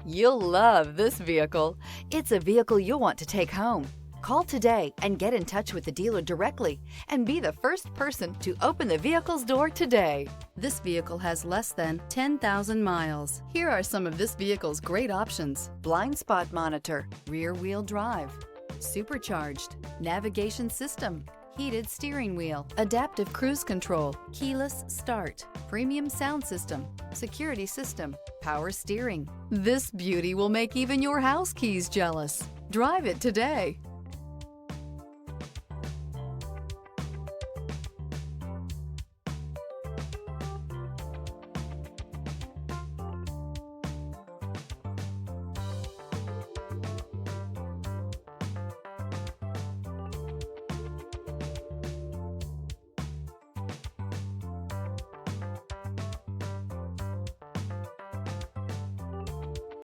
You'll love this vehicle. It's a vehicle you'll want to take home. Call today and get in touch with the dealer directly and be the first person to open the vehicle's door today. This vehicle has less than 10,000 miles. Here are some of this vehicle's great options: blind spot monitor, rear wheel drive, supercharged, navigation system, heated steering wheel, adaptive cruise control, keyless start, premium sound system, security system, power steering. This beauty will make even your house keys jealous. Drive it today.